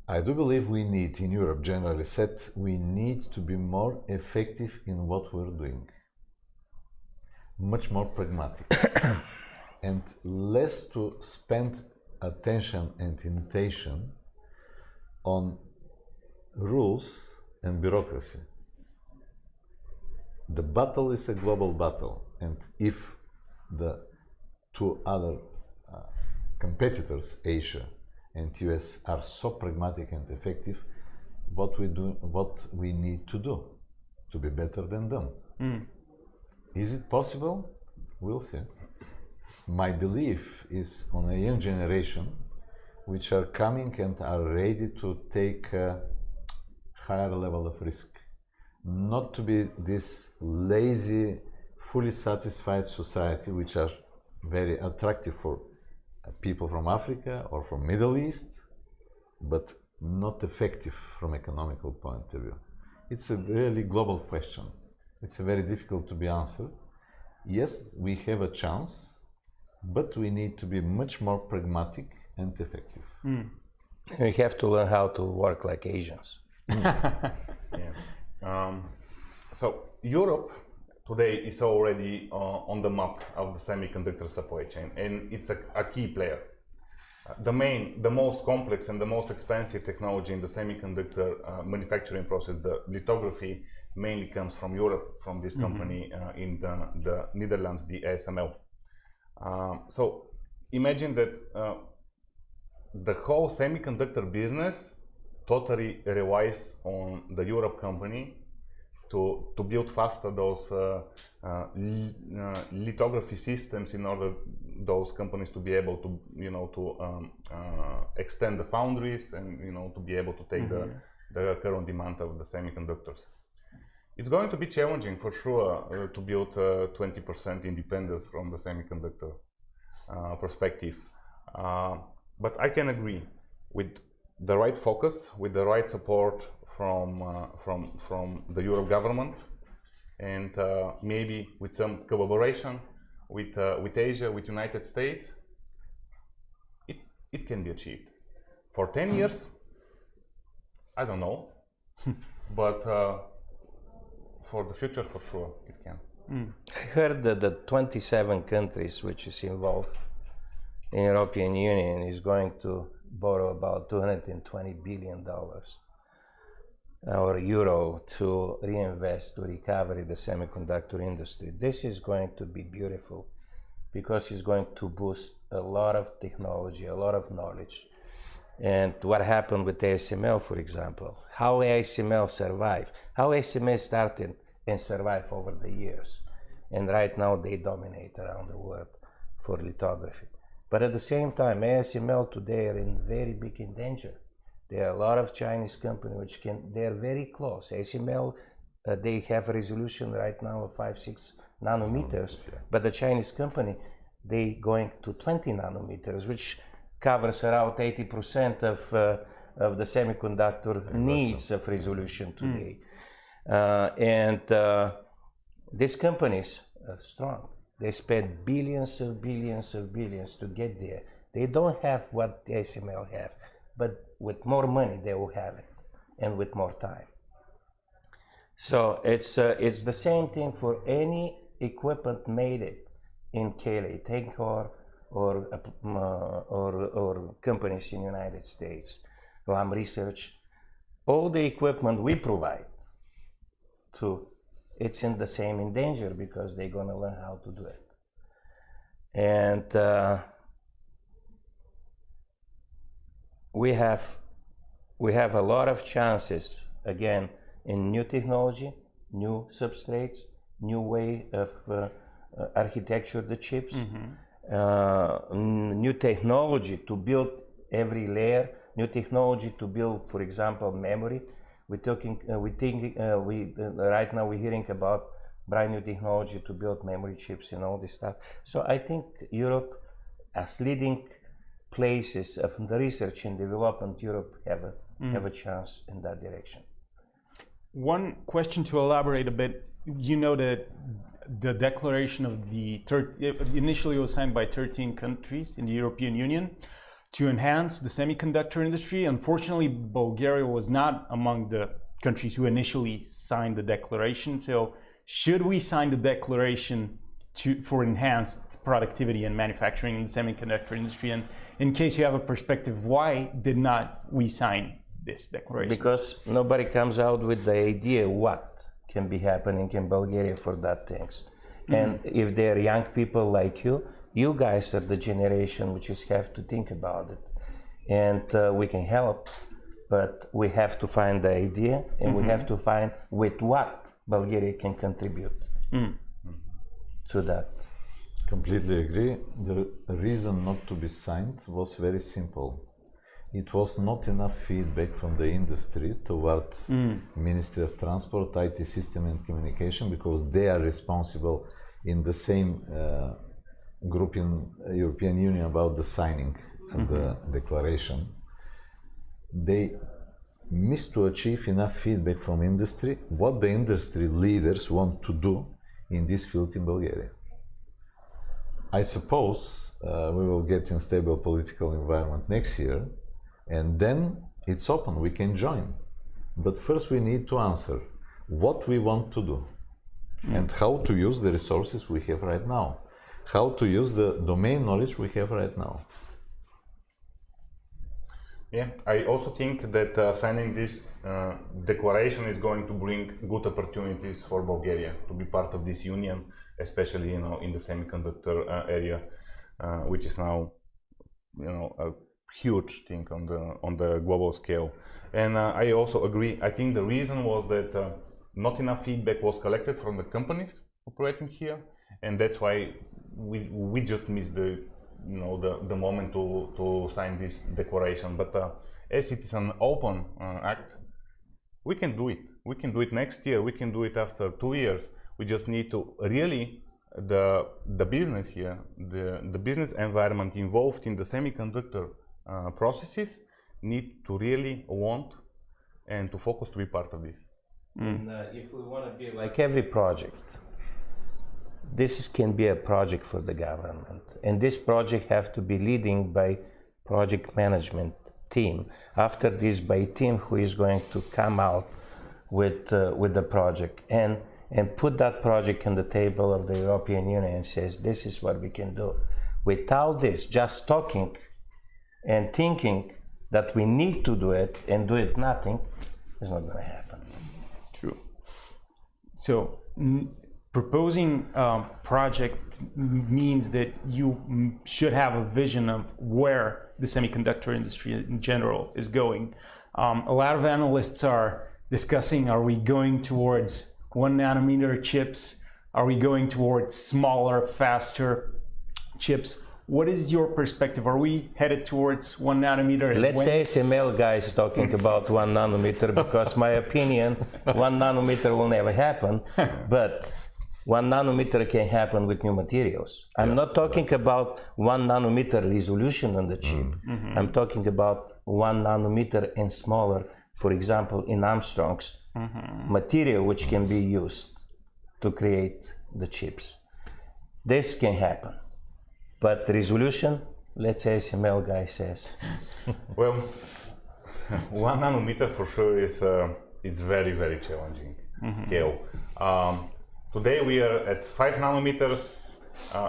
I do believe we need, in Europe generally said, we need to be more effective in what we're doing. Much more pragmatic and less to spend attention and intention on rules and bureaucracy. The battle is a global battle, and if the two other competitors, Asia and US, are so pragmatic and effective, what we need to do to be better than them. Is it possible? We'll see. My belief is on a young generation which are coming and are ready to take a higher level of risk. Not to be this lazy, fully satisfied society, which are very attractive for people from Africa or from Middle East, but not effective from economical point of view. It's a really global question. It's very difficult to be answered. Yes, we have a chance, but we need to be much more pragmatic and effective. We have to learn how to work like Asians. So Europe today is already on the map of the semiconductor supply chain, and it's a key player. The most complex and the most expensive technology in the semiconductor manufacturing process, the lithography, mainly comes from Europe, from this company in the Netherlands, the ASML. So imagine that the whole semiconductor business totally relies on the Europe company to build faster those lithography systems in order those companies to be able to extend the foundries and to be able to take the current demand of the semiconductors. It's going to be challenging for sure to build 20% independence from the semiconductor perspective, but I can agree with the right focus, with the right support from the Europe government, and maybe with some collaboration with Asia, with United States, it can be achieved. For 10 years, I don't know, but for the future, for sure, it can. I heard that the 27 countries which is involved in European Union is going to borrow about $220 billion or euro to reinvest, to recover the semiconductor industry. This is going to be beautiful because it's going to boost a lot of technology, a lot of knowledge. And what happened with ASML, for example, how ASML survived, how ASML started and survived over the years. And right now they dominate around the world for lithography. But at the same time, ASML today are in very big in danger. There are a lot of Chinese companies which they're very close. ASML, they have a resolution right now of 5-6 nanometers, but the Chinese company, they going to 20 nanometers, which covers around 80% of the semiconductor needs of resolution today. And these companies are strong. They spend billions of billions of billions to get there. They don't have what the ASML have, but with more money they will have it, and with more time. So it's the same thing for any equipment made it in Kelly, Tencor, or companies in the United States, Lam Research. All the equipment we provide to, it's in the same in danger because they're going to learn how to do it. And we have a lot of chances again in new technology, new substrates, new way of architecture the chips, new technology to build every layer, new technology to build, for example, memory. Right now we're hearing about brand new technology to build memory chips and all this stuff. So I think Europe, as leading places of the research and development, Europe have a chance in that direction. One question to elaborate a bit. You know that the declaration of initially was signed by 13 countries in the European Union to enhance the semiconductor industry. Unfortunately, Bulgaria was not among the countries who initially signed the declaration. So should we sign the declaration for enhanced productivity and manufacturing in the semiconductor industry? And in case you have a perspective, why did not we sign this declaration? Because nobody comes out with the idea what can be happening in Bulgaria for that things. And if they're young people like you guys are the generation which is have to think about it. And we can help, but we have to find the idea, and we have to find with what Bulgaria can contribute to that. Completely agree. The reason not to be signed was very simple. It was not enough feedback from the industry towards Ministry of Transport, IT System and Communication, because they are responsible in the same group in European Union about the signing of the declaration, they missed to achieve enough feedback from industry, what the industry leaders want to do in this field in Bulgaria. I suppose we will get in stable political environment next year, and then it's open, we can join. But first we need to answer what we want to do and how to use the resources we have right now, how to use the domain knowledge we have right now. Yeah, I also think that signing this declaration is going to bring good opportunities for Bulgaria to be part of this union, especially in the semiconductor area, which is now a huge thing on the global scale. And I also agree. I think the reason was that not enough feedback was collected from the companies operating here, and that's why we just missed the moment to sign this declaration. But as it is an open act, we can do it. We can do it next year. We can do it after 2 years. We just need to really the business here, the business environment involved in the semiconductor processes need to really want and to focus to be part of this. And, if we want to be like every project, this can be a project for the government, and this project have to be leading by project management team. After this, by team who is going to come out with the project and put that project on the table of the European Union and says this is what we can do. Without this, just talking and thinking that we need to do it and do it nothing, is not going to happen. True. So proposing a project means that you should have a vision of where the semiconductor industry in general is going. A lot of analysts are discussing, are we going towards 1 nanometer chips? Are we going towards smaller, faster chips? What is your perspective? Are we headed towards 1 nanometer? Let's say ASML guys talking about 1 nanometer, because my opinion, 1 nanometer will never happen, but 1 nanometer can happen with new materials. I'm not talking about 1 nanometer resolution on the chip. I'm talking about 1 nanometer and smaller, for example, in Armstrong's material, which can be used to create the chips. This can happen. But resolution, let's say ASML guy says. Well, 1 nanometer for sure is it's very, very challenging scale. Today we are at 5 nanometers.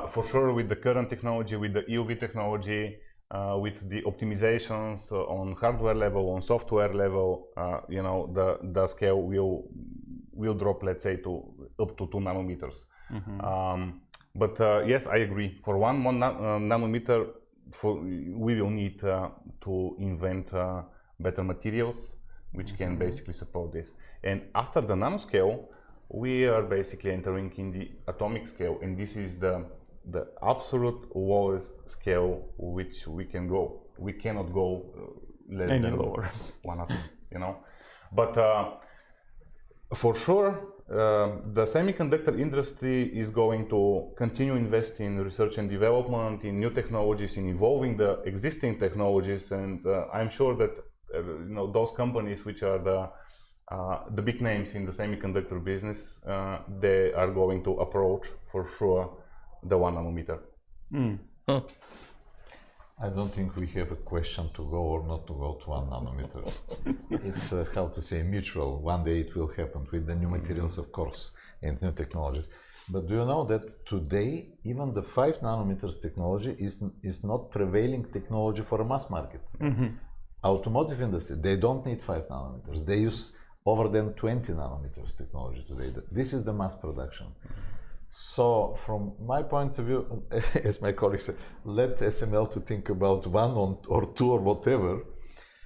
For sure, with the current technology, with the EUV technology, with the optimizations on hardware level, on software level, the scale will drop, let's say, to up to 2 nanometers. But yes, I agree. For 1 nanometer, we will need to invent better materials which can basically support this. And after the nanoscale, we are basically entering in the atomic scale, and this is the absolute lowest scale which we can go. We cannot go less than lower 1 atom, But for sure, the semiconductor industry is going to continue investing in research and development, in new technologies, in evolving the existing technologies, and I'm sure that those companies which are the big names in the semiconductor business, they are going to approach for sure the 1 nanometer. I don't think we have a question to go or not to go to 1 nanometer. It's how to say mutual. One day it will happen with the new materials, of course, and new technologies. But do you know that today even the 5 nanometers technology is not prevailing technology for a mass market? Automotive industry, they don't need 5 nanometers. They use over than 20 nanometers technology today. This is the mass production. So from my point of view, as my colleague said, let SML to think about 1 or 2 or whatever.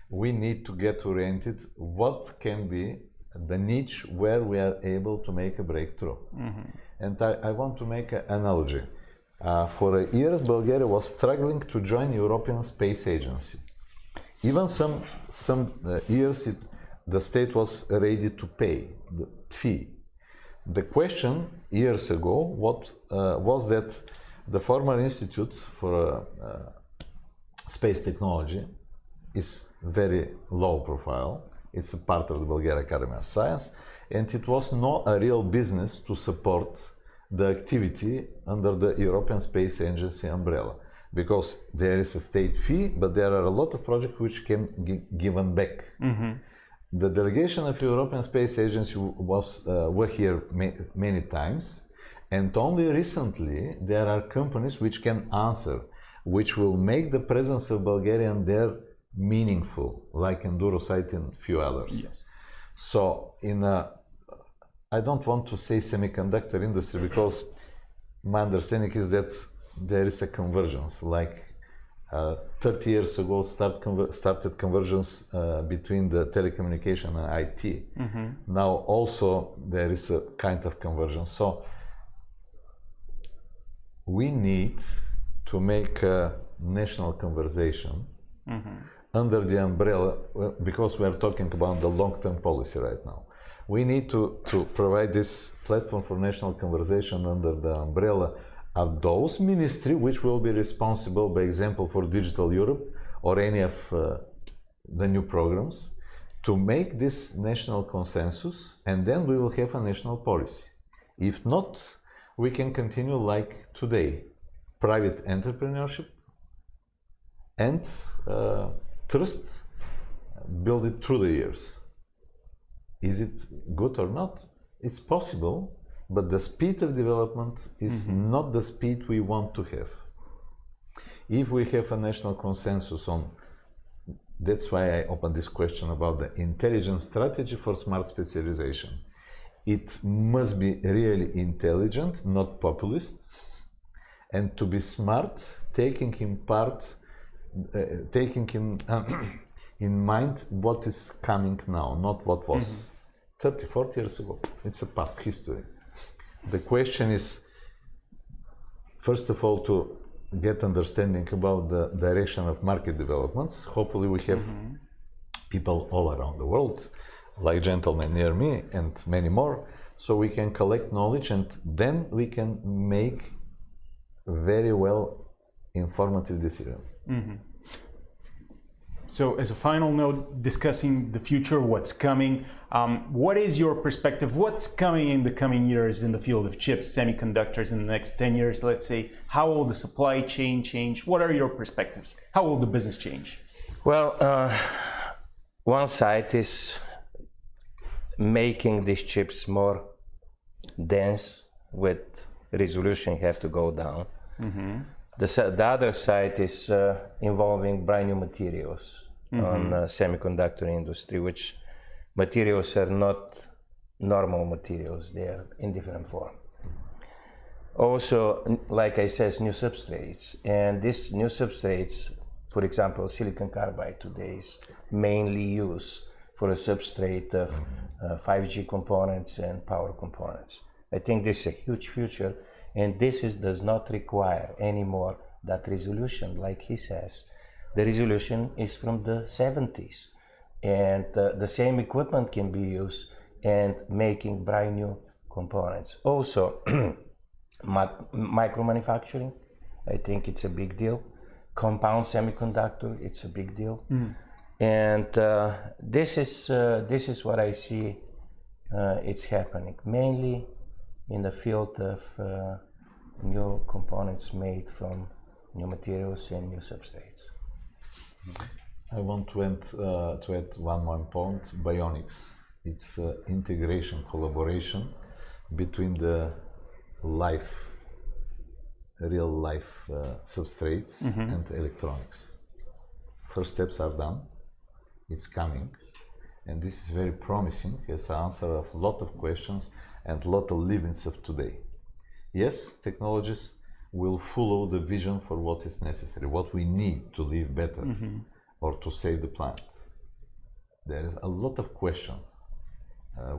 We need to get oriented what can be the niche where we are able to make a breakthrough. And I want to make an analogy. For years, Bulgaria was struggling to join European Space Agency. Even some years, the state was ready to pay the fee. The question years ago was that The former Institute for Space Technology is very low profile. It's a part of the Bulgarian Academy of Science, and it was not a real business to support the activity under the European Space Agency umbrella, because there is a state fee, but there are a lot of projects which can be given back. The delegation of European Space Agency were here many times, and only recently there are companies which can answer, which will make the presence of Bulgarian there meaningful, like Endurosite and few others. Yes. So I don't want to say semiconductor industry, because my understanding is that there is a convergence, like 30 years ago started convergence between the telecommunication and IT. Now also there is a kind of convergence. So we need to make a national conversation under the umbrella, because we are talking about the long-term policy right now. We need to provide this platform for national conversation under the umbrella of those ministries which will be responsible, by example, for Digital Europe or any of the new programs, to make this national consensus, and then we will have a national policy. If not, we can continue like today, private entrepreneurship and trust, build it through the years. Is it good or not? It's possible, but the speed of development is not the speed we want to have. If we have a national consensus on, that's why I opened this question about the intelligent strategy for smart specialization. It must be really intelligent, not populist, and to be smart, taking in mind what is coming now, not what was 30, 40 years ago. It's a past history. The question is, first of all, to get understanding about the direction of market developments. Hopefully we have people all around the world, like gentlemen near me and many more, so we can collect knowledge, and then we can make very well informative decisions. So as a final note, discussing the future, what's coming, what is your perspective? What's coming in the coming years in the field of chips, semiconductors in the next 10 years, let's say? How will the supply chain change? What are your perspectives? How will the business change? Well, one side is making these chips more dense, with resolution have to go down. The other side is involving brand new materials on semiconductor industry, which materials are not normal materials, they are in different form. Also, like I said, new substrates, and these new substrates, for example, silicon carbide today is mainly used for a substrate of 5G components and power components. I think this is a huge future. And this does not require anymore that resolution, like he says. The resolution is from the 70s. And the same equipment can be used and making brand new components. Also, micro manufacturing, I think it's a big deal. Compound semiconductor, it's a big deal. And this is what I see it's happening, mainly in the field of new components made from new materials and new substrates. I want to add one more point, bionics. It's integration, collaboration between the real life substrates and electronics. First steps are done, it's coming, and this is very promising as an answer of a lot of questions and a lot of livings of today. Yes, technologies will follow the vision for what is necessary, what we need to live better or to save the planet. There is a lot of questions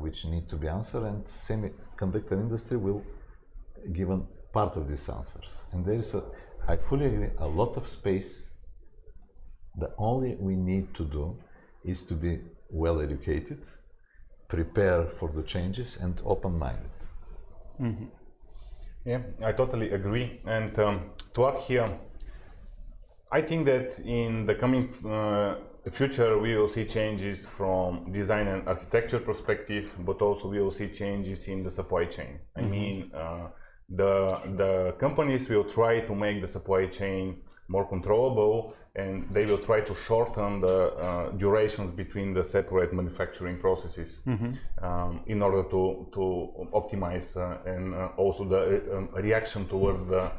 which need to be answered, and semiconductor industry will give a part of these answers. And there is, I fully agree, a lot of space. The only we need to do is to be well educated, prepare for the changes, and open-minded. Yeah, I totally agree. And to add here, I think that in the coming future we will see changes from design and architecture perspective, but also we will see changes in the supply chain. I mean, the companies will try to make the supply chain more controllable, and they will try to shorten the durations between the separate manufacturing processes in order to optimize and also the reaction towards the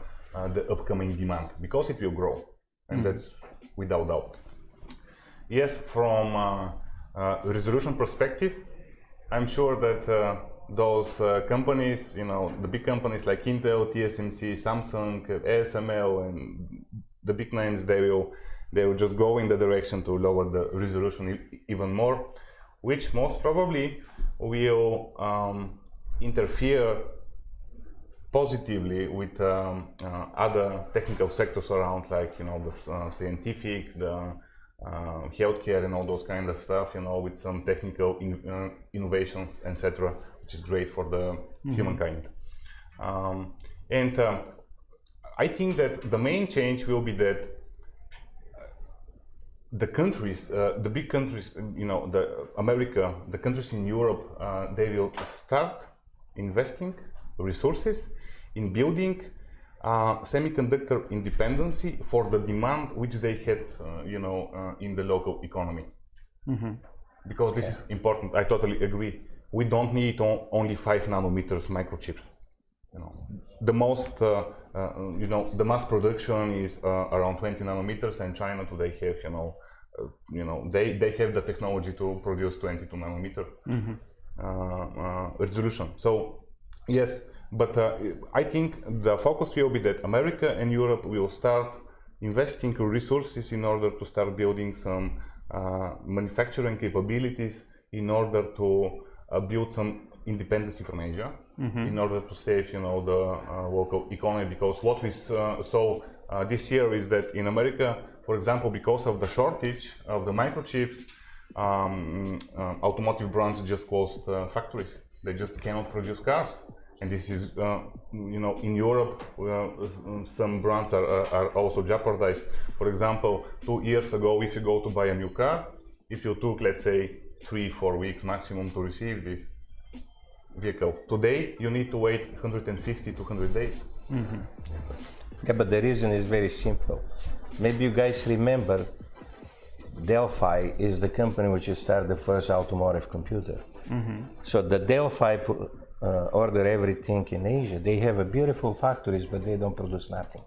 upcoming demand, because it will grow, and that's without doubt. Yes, from resolution perspective, I'm sure that those companies, you know, the big companies like Intel, TSMC, Samsung, ASML, and the big names, they will just go in the direction to lower the resolution even more, which most probably will interfere positively with other technical sectors around, like, you know, the scientific, the healthcare, and all those kind of stuff, you know, with some technical innovations, etc., which is great for the humankind. And I think that the main change will be that the countries, the big countries, you know, America, the countries in Europe, they will start investing resources in building semiconductor independency for the demand which they had, you know, in the local economy. Because this is important. I totally agree. We don't need only 5 nanometers microchips. You know, the most, you know, the mass production is around 20 nanometers, and China today have, you know, they have the technology to produce 22 nanometer resolution. So yes, but I think the focus will be that America and Europe will start investing resources in order to start building some manufacturing capabilities in order to build some independence from Asia, in order to save, you know, the local economy. Because what we saw this year is that in America, for example, because of the shortage of the microchips, automotive brands just closed factories. They just cannot produce cars. And this is, you know, in Europe, some brands are also jeopardized. For example, 2 years ago, if you go to buy a new car, if you took, let's say, 3-4 weeks maximum to receive this vehicle, today you need to wait 150 to 100 days. Yeah, but the reason is very simple. Maybe you guys remember, Delphi is the company which started the first automotive computer. So the Delphi order everything in Asia. They have a beautiful factories, but they don't produce nothing.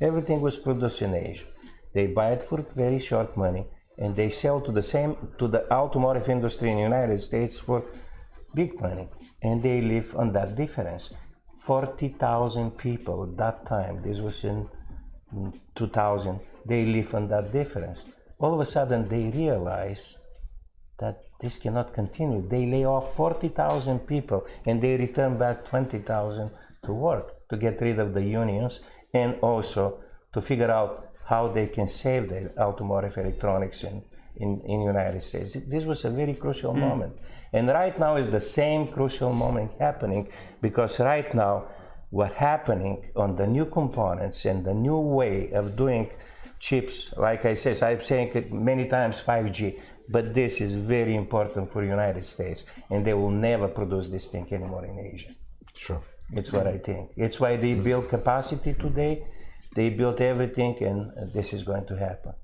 Everything was produced in Asia. They buy it for very short money, and they sell to the automotive industry in the United States for big money, and they live on that difference. 40,000 people at that time, this was in 2000, they live on that difference. All of a sudden they realize that this cannot continue. They lay off 40,000 people, and they return back 20,000 to work, to get rid of the unions, and also to figure out how they can save their automotive electronics in United States. This was a very crucial moment. And right now is the same crucial moment happening, because right now what's happening on the new components and the new way of doing chips, like I said, I'm saying it many times, 5G, but this is very important for the United States, and they will never produce this thing anymore in Asia. Sure. It's what I think. It's why they build capacity today, they built everything, and this is going to happen.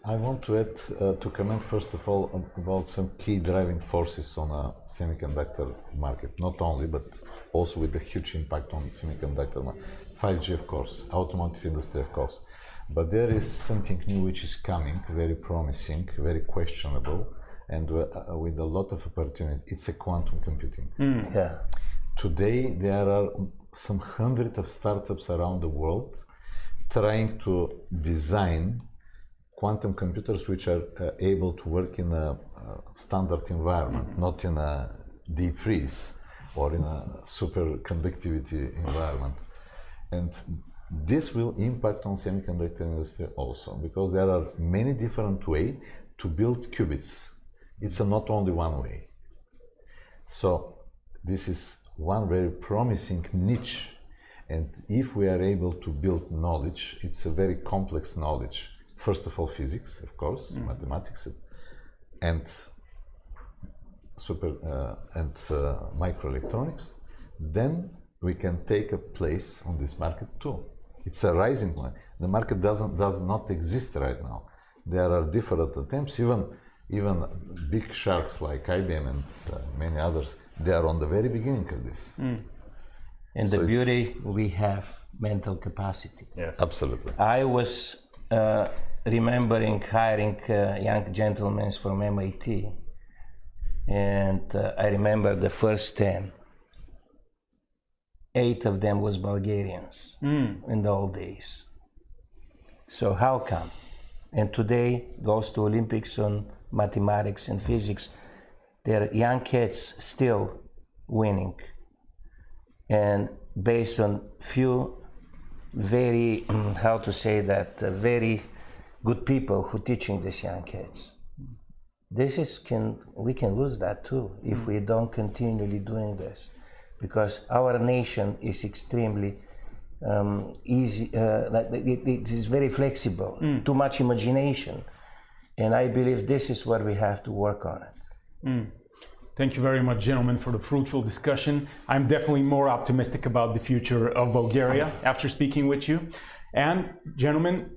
I want to add, to comment first of all about some key driving forces on a semiconductor market, not only, but also with a huge impact on semiconductor market. 5G, of course, automotive industry, of course, but there is something new which is coming, very promising, very questionable, and with a lot of opportunity. It's a quantum computing. Yeah. Today, there are some hundreds of startups around the world trying to design quantum computers which are able to work in a standard environment, not in a deep freeze or in a superconductivity environment. And this will impact on semiconductor industry also, because there are many different ways to build qubits. It's not only one way. So this is one very promising niche. And if we are able to build knowledge, it's a very complex knowledge. First of all, physics, of course, mathematics, and microelectronics. Then we can take a place on this market too. It's a rising one. The market does not exist right now. There are different attempts. Even big sharks like IBM and many others, they are on the very beginning of this. And so the beauty, we have mental capacity. Yes, absolutely. I was remembering hiring young gentlemen from MIT, and I remember the first 10. 8 of them was Bulgarians in the old days. So how come? And today goes to Olympics on mathematics and physics. They're young kids still winning. And based on few very, how to say that, very good people who teaching these young kids. We can lose that too if we don't continually doing this, because our nation is extremely easy, it is very flexible, too much imagination, and I believe this is where we have to work on it. Thank you very much, gentlemen, for the fruitful discussion. I'm definitely more optimistic about the future of Bulgaria after speaking with you. And gentlemen,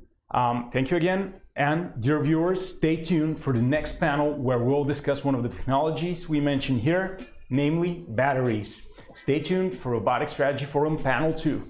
thank you again. And dear viewers, stay tuned for the next panel where we'll discuss one of the technologies we mentioned here, namely batteries. Stay tuned for Robotics Strategy Forum Panel 2.